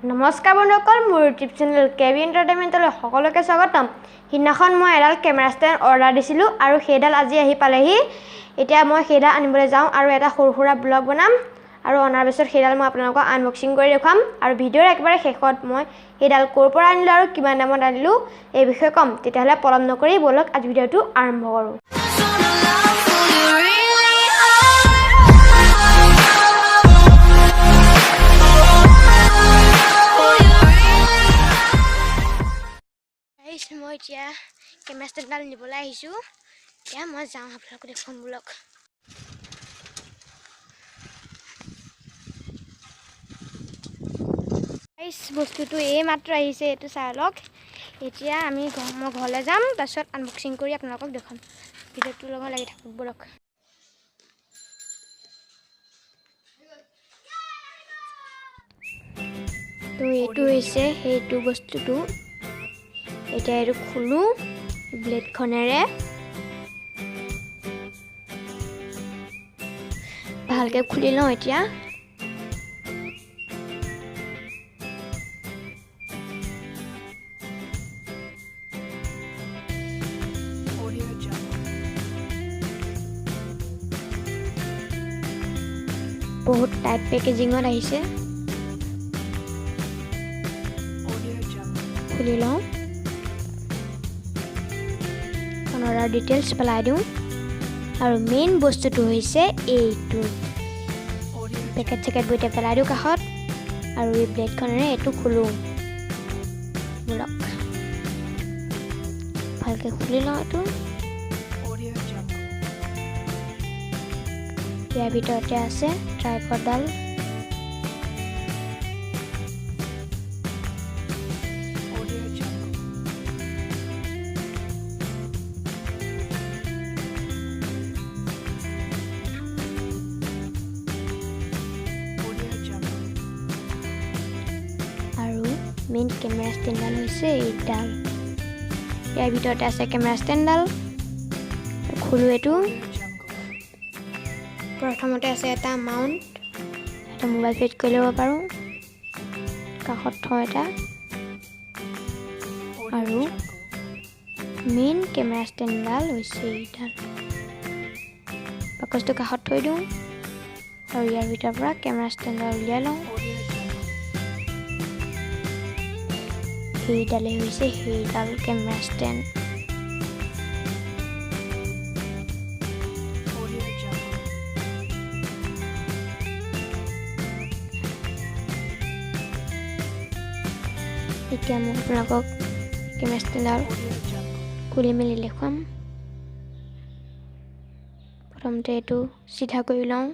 নমস্কাৰ বন্ধুসকল, মোৰ ইউটিউব চেনেল কেবি এণ্টাৰটেইনমেণ্টলৈ সকলোকে স্বাগতম। সিদিনাখন মই এডাল কেমেৰা ষ্টেণ্ড অৰ্ডাৰ দিছিলোঁ আৰু সেইডাল আজি আহি পালেহি। এতিয়া মই সেইডাল আনিবলৈ যাওঁ আৰু এটা সৰু সুৰা ব্লগ বনাম আৰু অনাৰ পিছত সেইডাল মই আপোনালোকক আনবক্সিং কৰি দেখুৱাম আৰু ভিডিঅ'ৰ একেবাৰে শেষত মই সেইডাল ক'ৰ পৰা আনিলোঁ আৰু কিমান দামত আনিলোঁ এই বিষয়ে ক'ম। তেতিয়াহ'লে পলম নকৰি ব'লক আজি ভিডিঅ'টো আৰম্ভ কৰোঁ। মই এতিয়া কেমেৰা ষ্টেণ্ডডাল নিবলৈ আহিছোঁ। এতিয়া মই যাওঁ, আপোনালোকক দেখুৱাম ব্লগ। বস্তুটো এই মাত্ৰ আহিছে, এইটো চাই লওক। এতিয়া মই ঘৰলৈ যাম, তাৰপিছত আনবক্সিং কৰি আপোনালোকক দেখুৱাম। ভিডিঅ'টোৰ লগত লাগি থাকক ব'লক। তো এইটো হৈছে সেইটো বস্তুটো। এতিয়া এইটো খোলোঁ ব্লেডখনেৰে, ভালকৈ খুলি লওঁ। এতিয়া বহুত টাইট পেকেজিঙত আহিছে। খুলি লওঁ, অৰ্ডাৰ ডিটেইলছ পেলাই দিওঁ আৰু মেইন বস্তুটো হৈছে এইটো। পেকেট চেকেটবোৰ এতিয়া পেলাই দিওঁ কাষত আৰু এই ব্লেডখনেৰে এইটো খোলোঁ ব'লক। ভালকৈ খুলি লওঁ এইটো। ইয়াৰ ভিতৰতে আছে ট্ৰাইপডডাল। আৰু মেইন কেমেৰা ষ্টেণ্ডডাল হৈছে এইডাল। ইয়াৰ ভিতৰতে আছে কেমেৰা ষ্টেণ্ডডাল। খোলোঁ এইটো। প্ৰথমতে আছে এটা মাউণ্ট, এটা মোবাইল ফিট কৰি ল'ব পাৰোঁ। কাষত থওঁ এটা আৰু মেইন কেমেৰা ষ্টেণ্ডডাল হৈছে এইডাল। বাকচটো কাষত থৈ দিওঁ আৰু ইয়াৰ ভিতৰৰ পৰা কেমেৰা ষ্টেণ্ডডাল উলিয়াই লওঁ। সেইডালেই হৈছে সেইডাল কেমেৰা ষ্টেণ্ড। এতিয়া মই আপোনালোকক কেমেৰা ষ্টেণ্ডডাল খুলি মেলি দেখুৱাম। প্ৰথমতে এইটো চিধা কৰি লওঁ।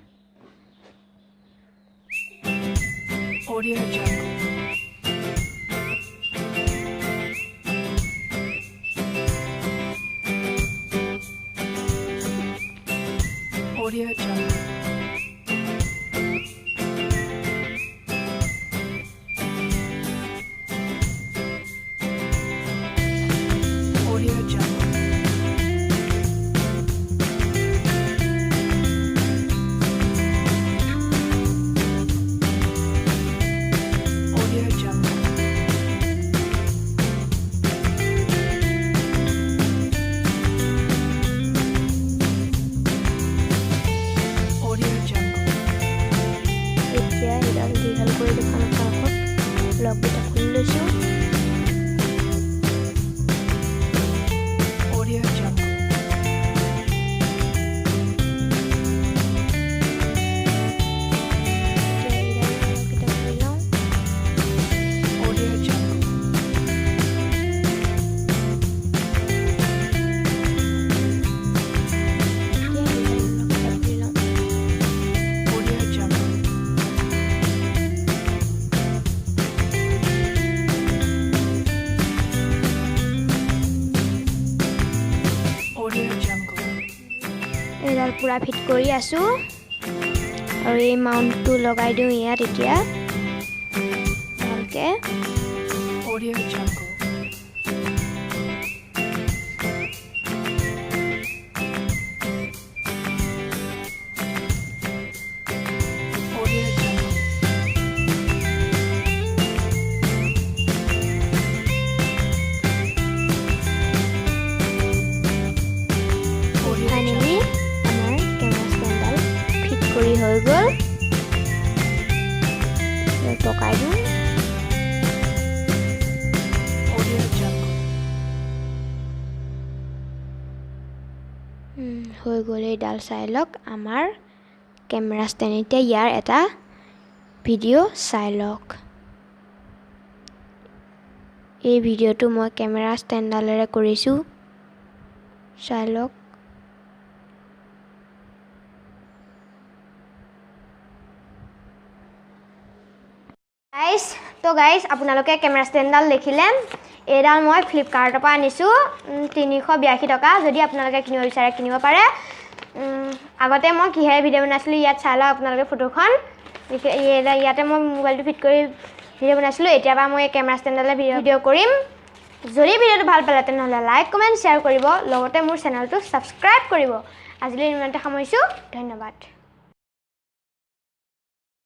দীঘল কৰি দেখুৱাম আপোনালোকক। ব্লগকেইটা খুলি লৈছোঁ। এইডাল পূৰা ফিট কৰি আছোঁ আৰু এই মাউণ্টটো লগাই দিওঁ ইয়াত। এতিয়া ভালকৈ পকাই দিওঁ হৈ গ'ল এইডাল চাই লওক আমাৰ কেমেৰা ষ্টেণ্ড এতিয়া ইয়াৰ এটা ভিডিঅ' চাই লওক এই ভিডিঅ'টো মই কেমেৰা ষ্টেণ্ডডালেৰে কৰিছোঁ চাই লওক গাইজ আপোনালোকে কেমেৰা ষ্টেণ্ডডাল দেখিলে এইডাল মই ফ্লিপকাৰ্টৰ পৰা আনিছোঁ 382 টকা যদি আপোনালোকে কিনিব বিচাৰে কিনিব পাৰে আগতে মই কিহেৰে ভিডিঅ' বনাইছিলোঁ ইয়াত চাই লওক আপোনালোকে ফটোখন ইয়াতে মই মোবাইলটো ফিট কৰি ভিডিঅ' বনাইছিলোঁ এতিয়াৰ পৰা মই কেমেৰা ষ্টেণ্ডডালে ভিডিঅ' কৰিম যদি ভিডিঅ'টো ভাল পালে তেনেহ'লে লাইক কমেণ্ট শ্বেয়াৰ কৰিব লগতে মোৰ চেনেলটো ছাবস্ক্ৰাইব কৰিব আজিলৈ ইমানতে সামৰিছোঁ ধন্যবাদ